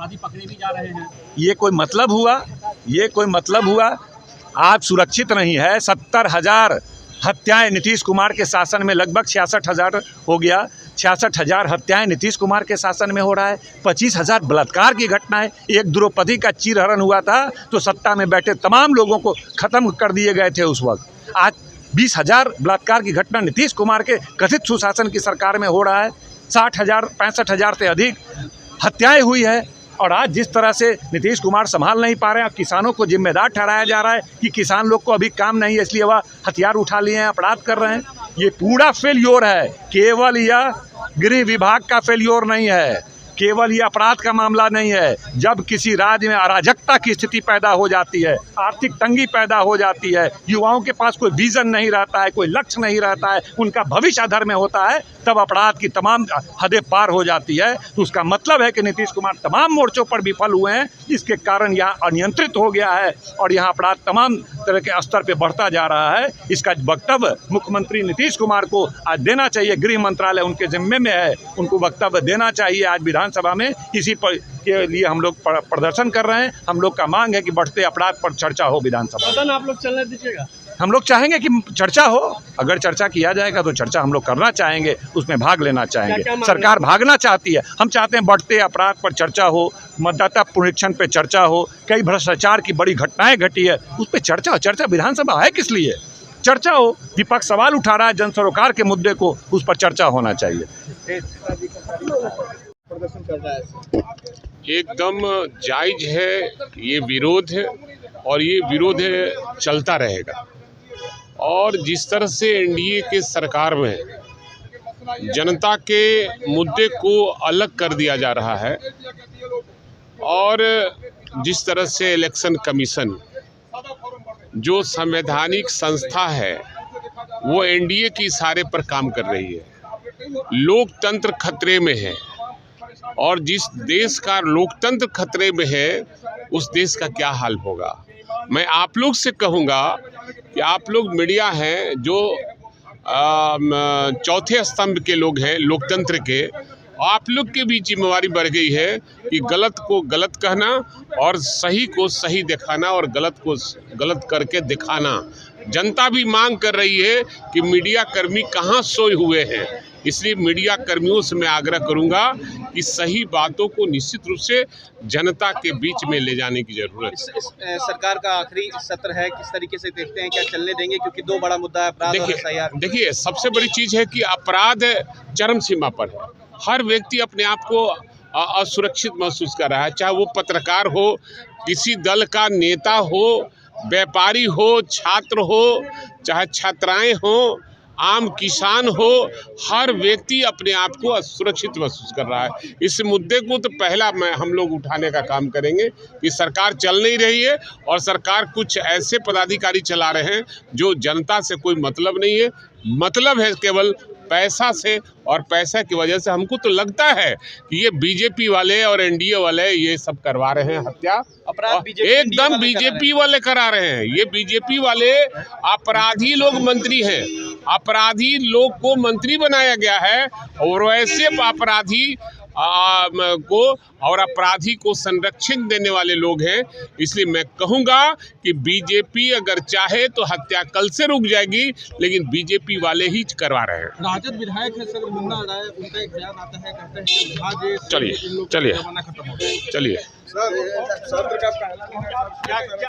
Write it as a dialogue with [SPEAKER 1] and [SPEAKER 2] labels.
[SPEAKER 1] अपराधी पकड़े भी जा रहे हैं।
[SPEAKER 2] ये कोई मतलब हुआ? ये कोई मतलब हुआ? आप सुरक्षित नहीं है। 70,000 हत्याएं नीतीश कुमार के शासन में, लगभग 66,000 हो गया। 66,000 हत्याएं नीतीश कुमार के शासन में हो रहा है। 25,000 बलात्कार की घटनाएं। एक द्रौपदी का चीरहरण हुआ था तो सत्ता में बैठे तमाम लोगों को खत्म कर दिए गए थे उस वक्त। आज 20,000 बलात्कार की घटना नीतीश कुमार के कथित सुशासन की सरकार में हो रहा है। 60,000 65,000 से अधिक हत्याएं हुई है। और आज जिस तरह से नीतीश कुमार संभाल नहीं पा रहे हैं, किसानों को जिम्मेदार ठहराया जा रहा है कि किसान लोग को अभी काम नहीं है इसलिए वह हथियार उठा लिए हैं, अपराध कर रहे हैं। ये पूरा फेल्योर है। केवल यह गृह विभाग का फेल्योर नहीं है, केवल ये अपराध का मामला नहीं है। जब किसी राज्य में अराजकता की स्थिति पैदा हो जाती है, आर्थिक तंगी पैदा हो जाती है, युवाओं के पास कोई विजन नहीं रहता है, कोई लक्ष्य नहीं रहता है, उनका भविष्य अधर में होता है, तब अपराध की तमाम हदें पार हो जाती है। तो उसका मतलब है कि नीतीश कुमार तमाम मोर्चों पर विफल हुए हैं। इसके कारण यहाँ अनियंत्रित हो गया है और यहाँ अपराध तमाम तरह के स्तर पर बढ़ता जा रहा है। इसका वक्तव्य मुख्यमंत्री नीतीश कुमार को आज देना चाहिए। गृह मंत्रालय उनके जिम्मे में है, उनको वक्तव्य देना चाहिए आज विधानसभा में। इसी पर के लिए हम लोग प्रदर्शन कर रहे हैं। हम लोग का मांग है कि बढ़ते अपराध पर चर्चा हो विधानसभा।
[SPEAKER 1] आप लोग चलने दीजिएगा।
[SPEAKER 2] हम लोग चाहेंगे कि चर्चा हो। अगर चर्चा किया जाएगा तो चर्चा हम लोग करना चाहेंगे, उसमें भाग लेना चाहेंगे। सरकार भागना चाहती है, हम चाहते हैं बढ़ते अपराध पर चर्चा हो, मतदाता पुनरीक्षण पे चर्चा हो, कई भ्रष्टाचार की बड़ी घटनाएं घटी है उस पर चर्चा हो। चर्चा विधानसभा है किस लिए? चर्चा हो। विपक्ष सवाल उठा रहा है जन सरोकार के मुद्दे को, उस पर चर्चा होना चाहिए।
[SPEAKER 3] एकदम जायज है ये विरोध है और ये विरोध चलता रहेगा। और जिस तरह से एनडीए के सरकार में जनता के मुद्दे को अलग कर दिया जा रहा है और जिस तरह से इलेक्शन कमीशन जो संवैधानिक संस्था है वो एनडीए के इशारे पर काम कर रही है। लोकतंत्र खतरे में है और जिस देश का लोकतंत्र खतरे में है उस देश का क्या हाल होगा। मैं आप लोग से कहूँगा कि आप लोग मीडिया हैं जो चौथे स्तंभ के लोग हैं लोकतंत्र के, आप लोग की भी जिम्मेवारी बढ़ गई है कि गलत को गलत कहना और सही को सही दिखाना और गलत को गलत करके दिखाना। जनता भी मांग कर रही है कि मीडिया कर्मी कहाँ सोए हुए हैं। इसलिए मीडिया कर्मियों से मैं आग्रह करूंगा कि सही बातों को निश्चित रूप से जनता के बीच में ले जाने की जरूरत है।
[SPEAKER 1] सरकार का आखिरी सत्र है, किस तरीके से देखते हैं, क्या चलने देंगे? क्योंकि दो बड़ा मुद्दा है, अपराध और एसआईआर।
[SPEAKER 3] देखिए, सबसे बड़ी चीज है कि अपराध चरम सीमा पर है। हर व्यक्ति अपने आप को असुरक्षित महसूस कर रहा है, चाहे वो पत्रकार हो, किसी दल का नेता हो, व्यापारी हो, छात्र हो, चाहे छात्राएं हो, आम किसान हो, हर व्यक्ति अपने आप को असुरक्षित महसूस कर रहा है। इस मुद्दे को तो पहला हम लोग उठाने का काम करेंगे कि सरकार चल नहीं रही है और सरकार कुछ ऐसे पदाधिकारी चला रहे हैं जो जनता से कोई मतलब नहीं है, मतलब है केवल पैसा से। और पैसा की वजह से हमको तो लगता है कि ये बीजेपी वाले और एनडीए वाले ये सब करवा रहे हैं हत्या।
[SPEAKER 1] अपराध
[SPEAKER 3] एकदम बीजेपी वाले करा रहे हैं। ये बीजेपी वाले अपराधी लोग मंत्री हैं, अपराधी लोग को मंत्री बनाया गया है और वैसे अपराधी को और अपराधी को संरक्षण देने वाले लोग हैं। इसलिए मैं कहूँगा कि बीजेपी अगर चाहे तो हत्या कल से रुक जाएगी, लेकिन बीजेपी वाले ही करवा रहे हैं।
[SPEAKER 1] राजद विधायक है सर मुन्ना राय, उनका एक बयान आता है, कहते हैं
[SPEAKER 3] चलिए